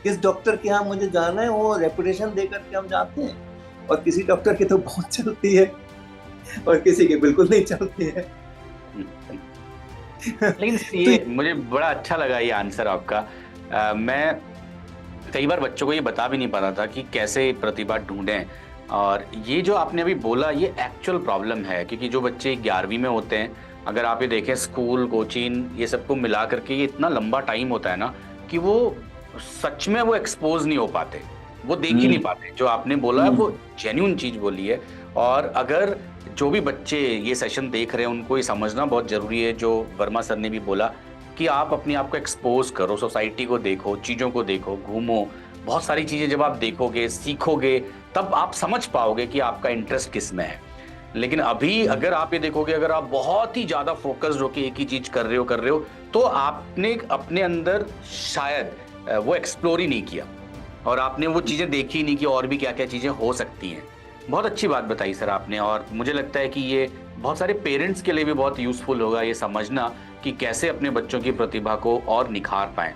किस डॉक्टर के यहाँ मुझे जाना है, वो रेपुटेशन दे करके हम जाते हैं। और किसी डॉक्टर की तो बहुत चलती है और किसी की बिल्कुल नहीं चलती है। लेकिन ये मुझे बड़ा अच्छा लगा ये आंसर आपका। मैं कई बार बच्चों को ये बता भी नहीं पाता था कि कैसे प्रतिभा ढूंढें, और ये जो आपने अभी बोला ये एक्चुअल प्रॉब्लम है, क्योंकि जो बच्चे 11वीं में होते हैं, अगर आप ये देखें स्कूल, कोचिंग, ये सबको मिला करके ये इतना लंबा टाइम होता है ना कि वो सच में वो एक्सपोज नहीं हो पाते, वो देख ही नहीं पाते। जो आपने बोला है वो जेन्युइन चीज बोली है। और अगर जो भी बच्चे ये सेशन देख रहे हैं उनको ये समझना बहुत जरूरी है, जो वर्मा सर ने भी बोला कि आप अपने आप को एक्सपोज करो, सोसाइटी को देखो, चीज़ों को देखो, घूमो। बहुत सारी चीज़ें जब आप देखोगे, सीखोगे, तब आप समझ पाओगे कि आपका इंटरेस्ट किस में है। लेकिन अभी अगर आप ये देखोगे, अगर आप बहुत ही ज़्यादा फोकस्ड होकर एक ही चीज़ कर रहे हो तो आपने अपने अंदर शायद वो एक्सप्लोर ही नहीं किया और आपने वो चीज़ें देखी नहीं कि और भी क्या क्या चीज़ें हो सकती हैं। बहुत अच्छी बात बताई सर आपने, और मुझे लगता है कि ये बहुत सारे पेरेंट्स के लिए भी बहुत यूज़फुल होगा ये समझना कि कैसे अपने बच्चों की प्रतिभा को और निखार पाएं।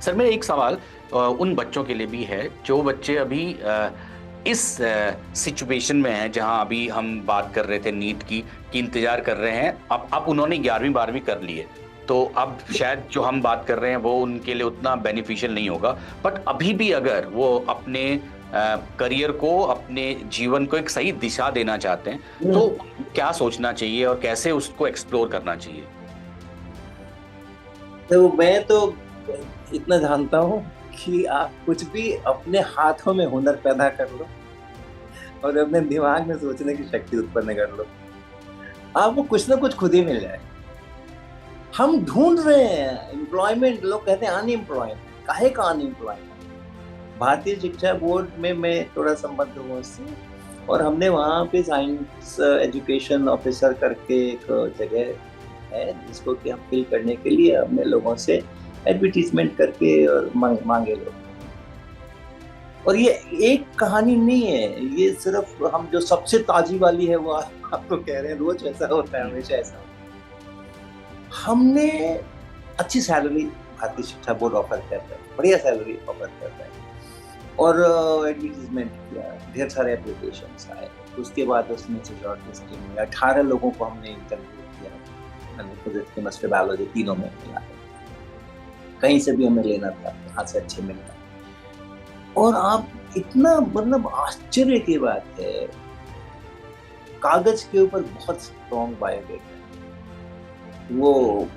सर मेरा एक सवाल उन बच्चों के लिए भी है जो बच्चे अभी इस सिचुएशन में हैं जहां अभी हम बात कर रहे थे नीट की, कि इंतजार कर रहे हैं। अब उन्होंने 11वीं 12वीं कर ली है, तो अब शायद जो हम बात कर रहे हैं वो उनके लिए उतना बेनिफिशियल नहीं होगा, बट अभी भी अगर वो अपने करियर को, अपने जीवन को एक सही दिशा देना चाहते हैं तो क्या सोचना चाहिए और कैसे उसको एक्सप्लोर करना चाहिए? तो मैं तो इतना जानता हूँ कि आप कुछ भी अपने हाथों में हुनर पैदा कर लो और अपने दिमाग में सोचने की शक्ति उत्पन्न कर लो, आपको कुछ ना कुछ खुद ही मिल जाए। हम ढूंढ रहे हैं एम्प्लॉयमेंट, लोग कहते हैं अनएम्प्लॉयमेंट, काहे का अनएम्प्लॉयमेंट। भारतीय शिक्षा बोर्ड में मैं थोड़ा संबद्ध हूँ उससे, और हमने वहाँ पे साइंस एजुकेशन ऑफिसर करके एक जगह है जिसको कि हम फिल करने के लिए हमने लोगों से एडवर्टीजमेंट करके और मांगे लोग। और ये एक कहानी नहीं है, ये सिर्फ हम जो सबसे ताजी वाली है वो आपको कह रहे हैं, रोज ऐसा होता है, हमेशा ऐसा होता है। हमने अच्छी सैलरी भारतीय शिक्षा बोर्ड ऑफर करता है, बढ़िया सैलरी ऑफर करता है, और एडवर्टीजमेंट किया, ढेर सारे एप्लीकेशन आए। उसके बाद उसमें से शॉर्टलिस्टिंग हुई, 18 लोगों को हमने इंटरव्यू किया, फिजिक्स केमिस्ट्री बायोलॉजी तीनों में मिला, कहीं से भी हमें लेना था, यहाँ से अच्छे मिलता। और आप इतना मतलब आश्चर्य की बात है, कागज के ऊपर बहुत स्ट्रॉन्ग बायोडेटा, वो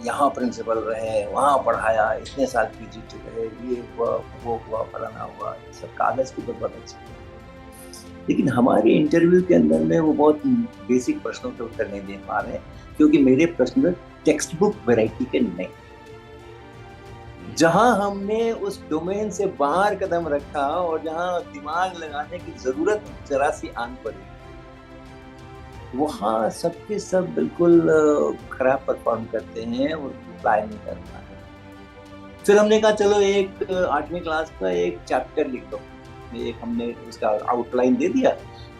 यहाँ प्रिंसिपल रहे, वहाँ पढ़ाया, इतने साल पीजी रहे, ये हुआ वो हुआ फलाना हुआ, सब कागज के ऊपर बहुत अच्छा। लेकिन हमारे इंटरव्यू के अंदर में वो बहुत बेसिक प्रश्नों के उत्तर नहीं दे पा रहे, क्योंकि मेरे प्रश्न टेक्स्ट बुक वैरायटी के नहीं। जहां हमने उस डोमेन से बाहर कदम रखा और जहां दिमाग लगाने की जरूरत जरा सी आन पड़ी, वहां सबके सब बिल्कुल खराब परफॉर्म करते हैं और रिप्लाई नहीं कर पाते। फिर हमने कहा चलो एक 8वीं क्लास का एक चैप्टर लिख दो, एक हमने उसका आउटलाइन दे दिया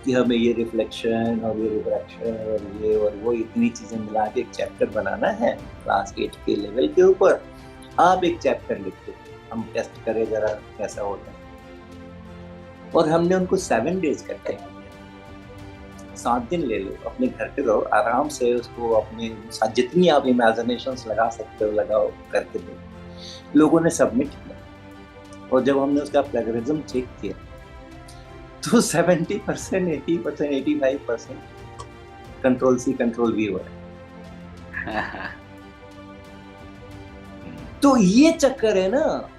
कि हमें ये रिफ्लेक्शन और ये रिफ्रैक्शन और ये और वो इतनी चीजें मिला के एक चैप्टर बनाना है क्लास 8 के लेवल के ऊपर, आप एक चैप्टर लिख दो, हम टेस्ट करें जरा कैसा होता है। और हमने उनको 7 डेज का टाइम दिया, 7 दिन ले लो, अपने घर पे रहो आराम से, उसको अपने साथ जितनी आप इमेजिनेशंस लगा सकते हो लगाओ, करके दो। लोगों ने सबमिट किया, और जब हमने उसका प्लेगरिज्म चेक किया तो 70%, 80%, 85% कंट्रोल सी कंट्रोल वी हो रहा है। तो ये चक्कर है ना,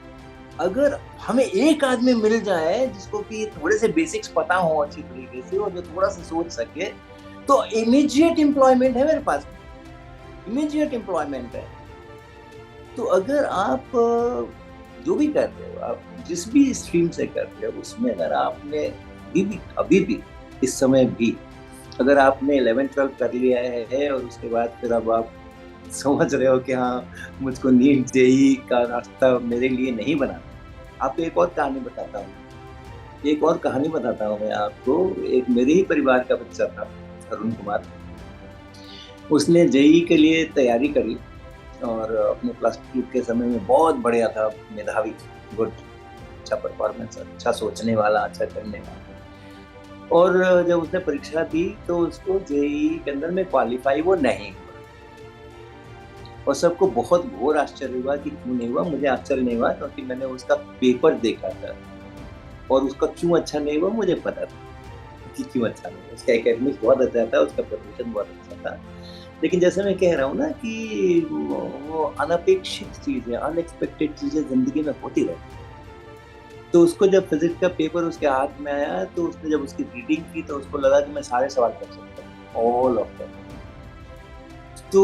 अगर हमें एक आदमी मिल जाए जिसको कि थोड़े से बेसिक्स पता हो अच्छी तरीके से और जो थोड़ा सा सोच सके, तो इमीडिएट एम्प्लॉयमेंट है मेरे पास, इमीडिएट एम्प्लॉयमेंट है। तो अगर आप जो भी कर रहे हो, आप जिस भी स्ट्रीम से कर रहे हो, उसमें अगर आपने अभी भी इस समय भी अगर आपने 11-12 कर लिया है और उसके बाद फिर अब आप समझ रहे हो कि हाँ मुझको नीट जेई का रास्ता मेरे लिए नहीं बना, आपको एक और कहानी बताता हूँ मैं आपको। एक मेरे ही परिवार का बच्चा था, अरुण कुमार, उसने जेई के लिए तैयारी करी और अपने +2 के समय में बहुत बढ़िया था, मेधावी, गुड, अच्छा परफॉर्मेंस, अच्छा सोचने वाला, अच्छा करने वाला। और जब उसने परीक्षा दी तो उसको जेई के अंदर में क्वालिफाई वो नहीं हुआ, और सबको बहुत घोर आश्चर्य हुआ कि क्यों नहीं हुआ। मुझे आश्चर्य नहीं हुआ, क्योंकि मैंने उसका पेपर देखा था और उसका क्यों अच्छा नहीं हुआ मुझे पता था कि क्यों अच्छा नहीं हुआ। उसका एकेडमिक्स बहुत अच्छा था, उसका प्रिपरेशन बहुत अच्छा था, लेकिन जैसे मैं कह रहा हूँ ना कि वो अनपेक्षित चीजें, अनएक्सपेक्टेड चीजें जिंदगी में होती रहती। तो उसको जब फिजिक्स का पेपर उसके हाथ में आया तो उसने जब उसकी रीडिंग की तो उसको लगा कि मैं सारे सवाल कर सकता हूँ, ऑल ऑफ देम। तो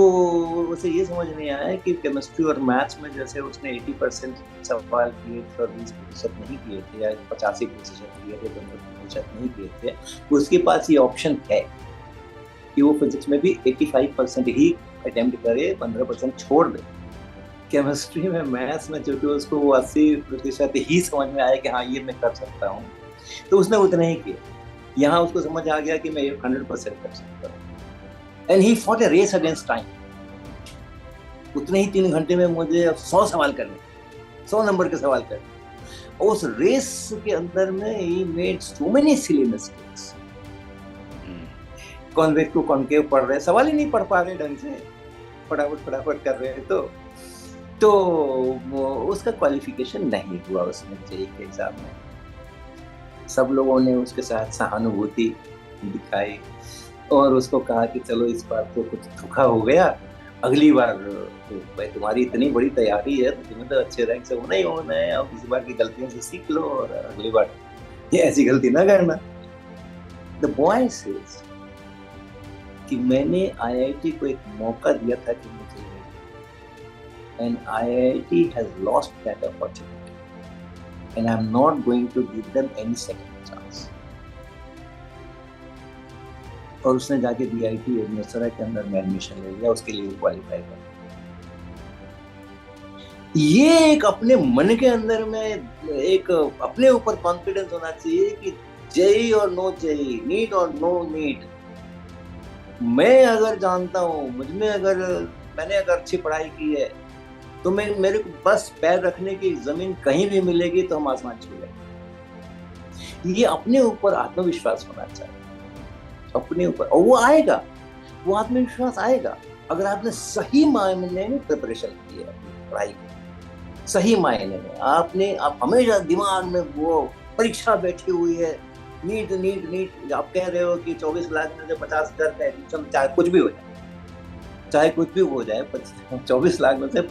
उसे ये समझ नहीं आया कि केमिस्ट्री और मैथ्स में जैसे उसने 80% सवाल किए थे और 20% नहीं किए थे, या 85% किए थे, 15% नहीं किए थे, उसके पास ये ऑप्शन है कि वो फिजिक्स में भी 85% ही अटेम्प्ट करे, 15% छोड़ दे। केमिस्ट्री में, मैथ्स में चूंकि उसको वो 80% ही समझ में आया कि हाँ ये मैं कर सकता हूँ, तो उसने उतना ही किया। यहाँ उसको समझ आ गया कि मैं 100% कर सकता हूँ, and he fought a race against time. उतने ही 3 घंटे में मुझे 100 सवाल करने, 100 नंबर के सवाल करने। उस रेस के अंदर में he made so many silly mistakes. Convex को कॉन्केव पढ़ रहे, सवाल ही नहीं पढ़ पा रहे ढंग से, फटाफट कर रहे हैं। तो वो उसका क्वालिफिकेशन नहीं हुआ उसमें जेईई के एग्जाम में। सब लोगों ने उसके साथ सहानुभूति दिखाई और उसको कहा कि चलो इस बार तो कुछ धोखा हो गया, अगली बार तो भाई तुम्हारी इतनी बड़ी तैयारी है तो तुम्हें तो अच्छे रैंक से होना ही होना है, और किसी बार की गलतियों से सीख लो और अगली बार ये ऐसी गलती ना करना। द बॉय सेज कि मैंने आईआईटी को एक मौका दिया था कि मुझे and IIT has lost that opportunity, and I'm not going to give them any second chance. और उसने जाके DIT बेगूसराय के अंदर में एडमिशन ले लिया, उसके लिए क्वालिफाई कर। ये एक अपने मन के अंदर में एक अपने ऊपर कॉन्फिडेंस होना चाहिए कि जेई और नो जेई, नीट और नो नीट, मैं अगर जानता हूँ, मुझमें अगर मैंने अगर अच्छी पढ़ाई की है तो मेरे को बस पैर रखने की जमीन कहीं भी मिलेगी तो हम आसमान छू लेंगे। ये अपने ऊपर आत्मविश्वास होना चाहिए, अपने ऊपर, और वो आएगा, वो आत्मविश्वास आएगा अगर आपने सही मायने में प्रिपरेशन की है अपनी पढ़ाई की, सही मायने में आप हमेशा दिमाग में वो परीक्षा बैठी हुई है, नीट नीट नीट। आप कह रहे हो कि 24 लाख में से 50,000 का एडमिशन, चाहे कुछ भी हो जाए, चाहे कुछ भी हो जाए, 24 लाख में से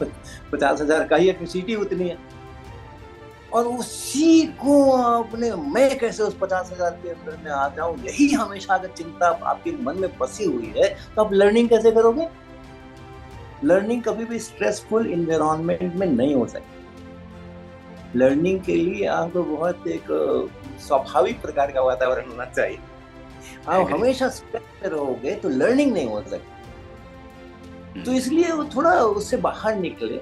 50,000 का ही सीटी उतनी है, और उसी को आपने, मैं कैसे उस 50,000 के अंदर में आ जाऊं, यही हमेशा अगर चिंता आपके मन में बसी हुई है तो आप लर्निंग कैसे करोगे? लर्निंग कभी भी स्ट्रेसफुल इन्वायरमेंट में नहीं हो सकती। लर्निंग के लिए आपको बहुत एक स्वाभाविक प्रकार का वातावरण होना चाहिए। आप हमेशा स्ट्रेस में रहोगे तो लर्निंग नहीं हो सकती। तो इसलिए वो थोड़ा उससे बाहर निकले,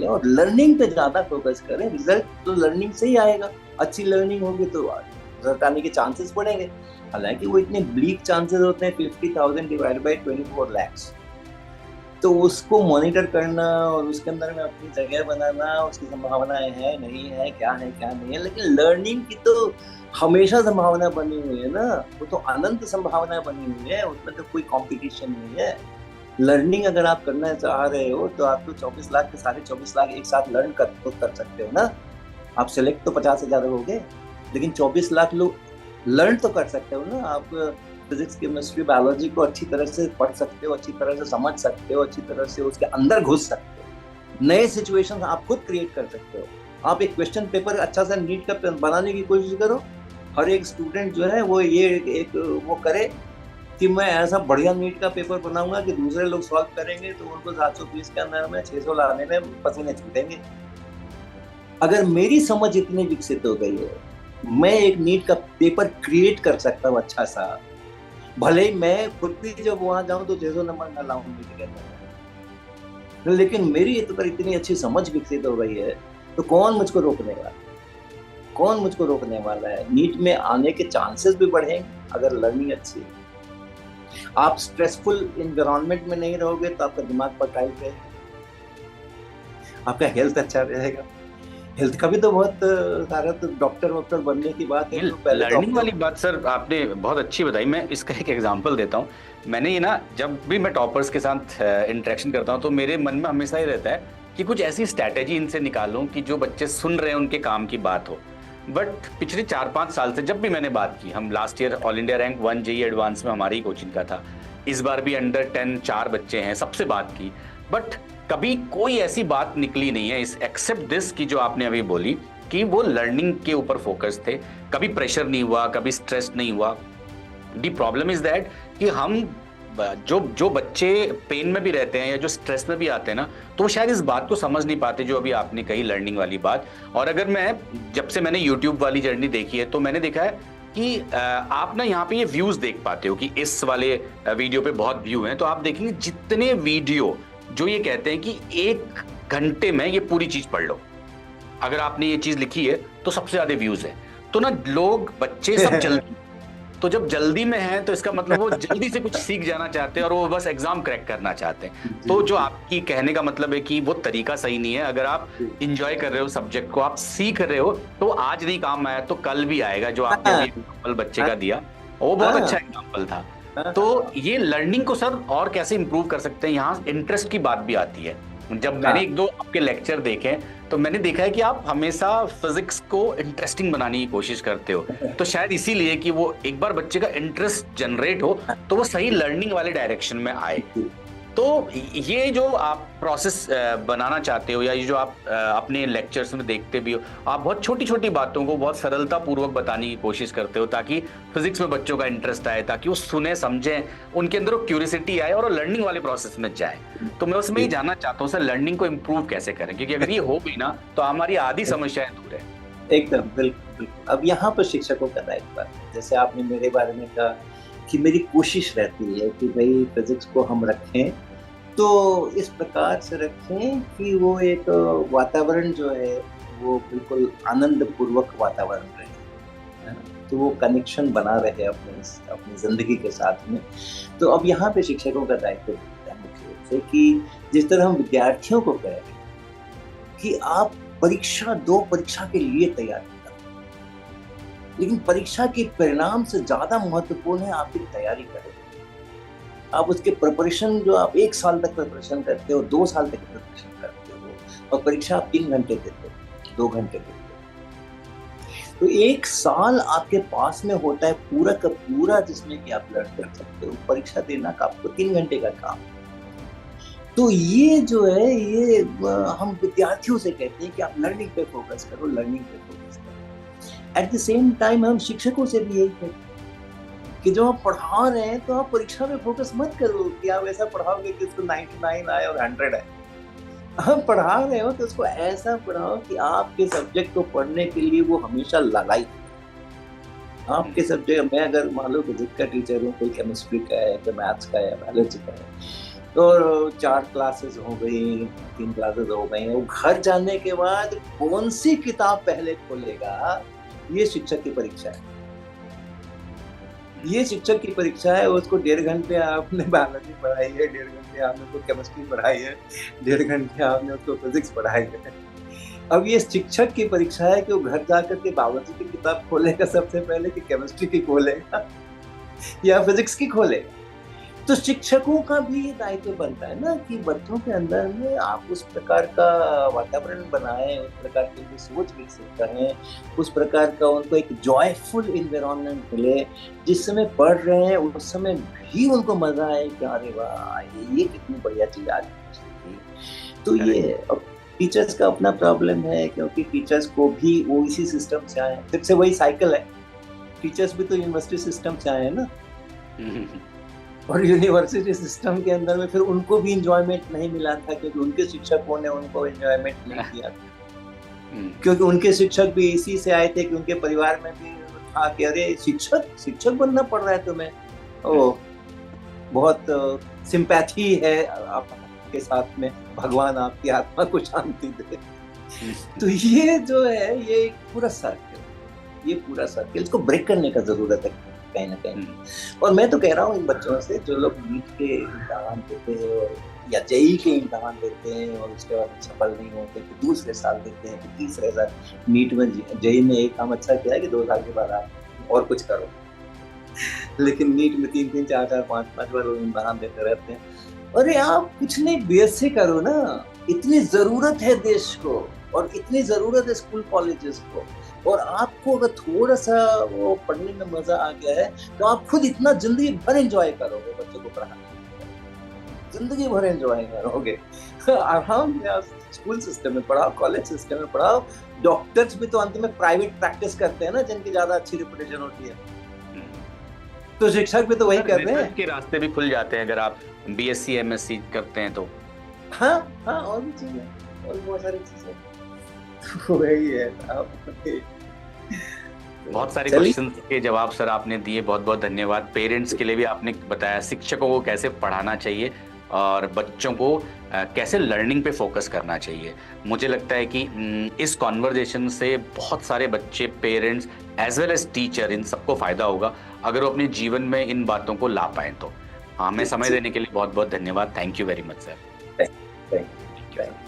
और लर्निंग पे ज्यादा फोकस करें। रिजल्ट तो लर्निंग से ही आएगा, अच्छी लर्निंग होगी तो रिजल्ट आने के चांसेस बढ़ेंगे। हालांकि वो इतने ब्लीक चांसेस होते हैं, 50,000 डिवाइड बाय 24 lakhs, तो उसको मॉनिटर करना और उसके अंदर में अपनी जगह बनाना, उसकी संभावनाएं है नहीं है, क्या नहीं है। लेकिन लर्निंग की तो हमेशा संभावना बनी हुई है ना, वो तो अनंत संभावना बनी हुई है, उसमें तो कोई कंपटीशन नहीं है। लर्निंग अगर आप करना चाह रहे हो तो आप तो 24 लाख के सारे 24 लाख एक साथ लर्न कर सकते हो ना। आप सिलेक्ट तो 50,000 होगे, लेकिन 24 लाख लोग लर्न तो कर सकते हो ना। आप फिजिक्स, केमिस्ट्री, बायोलॉजी को अच्छी तरह से पढ़ सकते हो, अच्छी तरह से समझ सकते हो, अच्छी तरह से उसके अंदर घुस सकते हो, नए सिचुएशन आप खुद क्रिएट कर सकते हो। आप एक क्वेश्चन पेपर अच्छा सा नीट का बनाने की कोशिश करो। हर एक स्टूडेंट जो है वो वो करे कि मैं ऐसा बढ़िया नीट का पेपर बनाऊंगा कि दूसरे लोग सॉल्व करेंगे तो उनको 720 के अंदर में 600 लाने में पसीने छूटेंगे। अगर मेरी समझ इतनी विकसित हो गई है, मैं एक नीट का पेपर क्रिएट कर सकता हूँ अच्छा सा, भले ही मैं खुद भी जब वहां जाऊं तो 600 नंबर ना लाऊं नीट के अंदर, लेकिन मेरी इतनी अच्छी समझ विकसित हो गई है तो कौन मुझको रोकने वाला है? नीट में आने के चांसेस भी बढ़ेंगे अगर लर्निंग अच्छी है। आप स्ट्रेसफुल एनवायरनमेंट में नहीं रहोगे तो आपका दिमाग पर टाइट रहेगा, आपका हेल्थ अच्छा रहेगा। हेल्थ का भी तो बहुत सारा, तो डॉक्टर बनने की बात है, तो पहले लर्निंग वाली बात सर आपने बहुत अच्छी बताई। मैं इसका एक एग्जांपल देता हूँ। मैंने ये ना, जब भी मैं टॉपर्स के साथ इंटरेक्शन करता हूँ तो मेरे मन में हमेशा ही रहता है कि कुछ ऐसी स्ट्रैटेजी इनसे निकालूं कि जो बच्चे सुन रहे हैं उनके काम की बात हो। बट पिछले 4-5 साल से जब भी मैंने बात की, हम last year all India rank 1 JEE advance में हमारी कोचिंग का था, इस बार भी अंडर 10 4 बच्चे हैं, सबसे बात की, बट कभी कोई ऐसी बात निकली नहीं है इस एक्सेप्ट दिस की जो आपने अभी बोली कि वो लर्निंग के ऊपर फोकस थे। कभी प्रेशर नहीं हुआ, कभी स्ट्रेस नहीं हुआ। दी प्रॉब्लम इज दैट कि हम जो बच्चे पेन में भी रहते हैं या जो स्ट्रेस में भी आते हैं ना, तो वो शायद इस बात को समझ नहीं पाते जो अभी आपने कही लर्निंग वाली बात। और अगर जब से मैंने यूट्यूब वाली जर्नी देखी है तो मैंने देखा है कि आप ना यहाँ पे ये व्यूज देख पाते हो कि इस वाले वीडियो पे बहुत व्यू हैं, तो आप देखेंगे जितने वीडियो जो ये कहते हैं कि 1 घंटे में ये पूरी चीज पढ़ लो, अगर आपने ये चीज लिखी है तो सबसे ज्यादा व्यूज है। तो ना लोग, बच्चे सब जल्दी, तो जब जल्दी में है तो इसका मतलब वो जल्दी से कुछ सीख जाना चाहते हैं और वो बस एग्जाम क्रैक करना चाहते हैं। तो जो आपकी कहने का मतलब है कि वो तरीका सही नहीं है। अगर आप इंजॉय कर रहे हो सब्जेक्ट को, आप सीख रहे हो, तो आज नहीं काम आया तो कल भी आएगा। जो आपने अभी एग्जाम्पल बच्चे का दिया वो बहुत अच्छा एग्जाम्पल था। तो ये लर्निंग को सर और कैसे इंप्रूव कर सकते हैं, यहाँ इंटरेस्ट की बात भी आती है। जब मैंने 1-2 आपके लेक्चर देखे तो मैंने देखा है कि आप हमेशा फिजिक्स को इंटरेस्टिंग बनाने की कोशिश करते हो। तो शायद इसीलिए कि वो एक बार बच्चे का इंटरेस्ट जनरेट हो तो वो सही लर्निंग वाले डायरेक्शन में आए। तो ये जो आप प्रोसेस बनाना चाहते हो, या ये जो आप अपने लेक्चर्स में देखते भी हो, आप बहुत छोटी छोटी बातों को बहुत सरलता पूर्वक बताने की कोशिश करते हो, ताकि फिजिक्स में बच्चों का इंटरेस्ट आए, ताकि वो सुने समझें, उनके अंदर वो क्यूरियोसिटी आए और वो लर्निंग वाले प्रोसेस में जाए। तो मैं उसमें ही जानना चाहता हूँ सर, लर्निंग को इम्प्रूव कैसे करें, क्योंकि अगर ये हो गई ना तो हमारी आधी समस्याएं दूर है। एकदम बिल्कुल बिल्कुल। अब यहाँ पर शिक्षकों का दायित्व है। जैसे आपने मेरे बारे में कहा कि मेरी कोशिश रहती है कि भाई फिजिक्स को हम रखें तो इस प्रकार से रखें कि वो एक वातावरण जो है वो बिल्कुल आनंद पूर्वक वातावरण रहे, है ना? तो वो कनेक्शन बना रहे अपनी जिंदगी के साथ में। तो अब यहाँ पे शिक्षकों का दायित्व होता है मुख्य रूप से कि जिस तरह हम विद्यार्थियों को कह रहे हैं कि आप परीक्षा दो, परीक्षा के लिए तैयारी करो, लेकिन परीक्षा के परिणाम से ज्यादा महत्वपूर्ण है आपकी तैयारी करें। आप उसके प्रिपरेशन जो आप 1 साल तक प्रिपरेशन करते हो, 2 साल तक प्रिपरेशन करते हो, और परीक्षा आप 3 घंटे देते हो, 2 घंटे देते हो, तो 1 साल आपके पास में होता है पूरा का पूरा, जिसमें कि आप लर्न कर सकते हो। परीक्षा देना का आपको 3 घंटे का काम। तो ये जो है ये हम विद्यार्थियों से कहते हैं कि आप लर्निंग पे फोकस करो, लर्निंग पे फोकस करो। एट द सेम टाइम हम शिक्षकों से भी यही कहते हैं कि जो आप पढ़ा रहे हैं तो आप परीक्षा में फोकस मत करो कि आप ऐसा पढ़ाओगे कि उसको 99 आए और 100 आए। आप पढ़ा रहे हो तो उसको ऐसा पढ़ाओ कि आपके सब्जेक्ट को पढ़ने के लिए वो हमेशा लगाई। आपके सब्जेक्ट, मैं अगर मान लो फिजिक्स का टीचर हूँ, कोई केमिस्ट्री का है, कोई मैथ्स का है, बायोलॉजी का है, तो 4 क्लासेस हो गई, 3 क्लासेस हो गई, वो घर जाने के बाद कौन सी किताब पहले खोलेगा, ये शिक्षक की परीक्षा है। ये शिक्षक की परीक्षा है। उसको 1.5 घंटे आपने बायोलॉजी पढ़ाई है, 1.5 घंटे आपने उसको केमिस्ट्री पढ़ाई है, 1.5 घंटे आपने उसको फिजिक्स पढ़ाई है। अब ये शिक्षक की परीक्षा है कि वो घर जाकर के बायोलॉजी की किताब खोलेगा सबसे पहले कि केमिस्ट्री की खोलेगा या फिजिक्स की खोलेगा। तो शिक्षकों का भी ये दायित्व बनता है ना कि बच्चों के अंदर में आप उस प्रकार का वातावरण बनाएं, उस प्रकार की उनकी सोच विकसित करें, उस प्रकार का उनको एक जॉयफुल इन्वायरमेंट मिले, जिस समय पढ़ रहे हैं उस समय भी उनको मजा आए कि अरे वाह ये कितनी बढ़िया चीज आज सीखी। तो ये अब टीचर्स का अपना प्रॉब्लम है, क्योंकि टीचर्स को भी वो इसी सिस्टम से आए हैं, फिर से वही साइकिल है। टीचर्स भी तो यूनिवर्सिटी सिस्टम से आए हैं ना, और यूनिवर्सिटी सिस्टम के अंदर में फिर उनको भी एंजॉयमेंट नहीं मिला था, क्योंकि उनके शिक्षकों ने उनको एंजॉयमेंट नहीं किया था। क्योंकि उनके शिक्षक भी इसी से आए थे कि उनके परिवार में भी था कि अरे शिक्षक बनना पड़ रहा है तुम्हें, ओ बहुत सिंपैथी है आपके साथ में, भगवान आपकी आत्मा को शांति दे। तो ये जो है ये एक पूरा सर्कल, इसको ब्रेक करने का जरूरत है कहीं ना कहीं। और मैं तो कह रहा हूँ इन बच्चों से जो लोग नीट के इम्तिहान देते हैं या जेईई के इम्तिहान देते हैं और उसके बाद सफल नहीं होते, फिर दूसरे साल देते हैं, फिर तीसरे साल, नीट में जेईई में एक काम अच्छा किया है कि 2 साल के बाद आप और कुछ करो, लेकिन नीट में 3-3, 4-4, 5-5 बार इम्तिहान देते रहते हैं। अरे आप कुछ नहीं, बीएससी करो ना, इतनी जरूरत है देश को और इतनी जरूरत है स्कूल कॉलेजेस को, और आपको अगर थोड़ा सा वो पढ़ने में मजा आ गया है तो आप खुद इतना जिंदगी भर एंजॉय करोगे बच्चों को पढ़ाने, जिंदगी भर एंजॉय करोगे। आराम से आप स्कूल सिस्टम में पढ़ाओ, कॉलेज सिस्टम में पढ़ाओ। डॉक्टर्स भी तो अंत में प्राइवेट प्रैक्टिस करते हैं ना, जिनकी ज्यादा अच्छी रिपुटेशन होती है, तो शिक्षक भी तो वही कर रहे हैं। के रास्ते भी खुल जाते हैं अगर आप बीएससी एमएससी करते हैं तो। हाँ, और भी चीजें, और बहुत सारी चीजें वही है। बहुत सारे क्वेश्चंस के जवाब सर आपने दिए, बहुत बहुत धन्यवाद। पेरेंट्स के लिए भी आपने बताया शिक्षकों को कैसे पढ़ाना चाहिए और बच्चों को कैसे लर्निंग पे फोकस करना चाहिए। मुझे लगता है कि इस कॉन्वर्जेशन से बहुत सारे बच्चे, parents as well as teacher, इन सबको फायदा होगा अगर वो अपने जीवन में इन बातों को ला पाए तो। हमें समय देने के लिए बहुत बहुत धन्यवाद। Thank you very much sir. Thank you.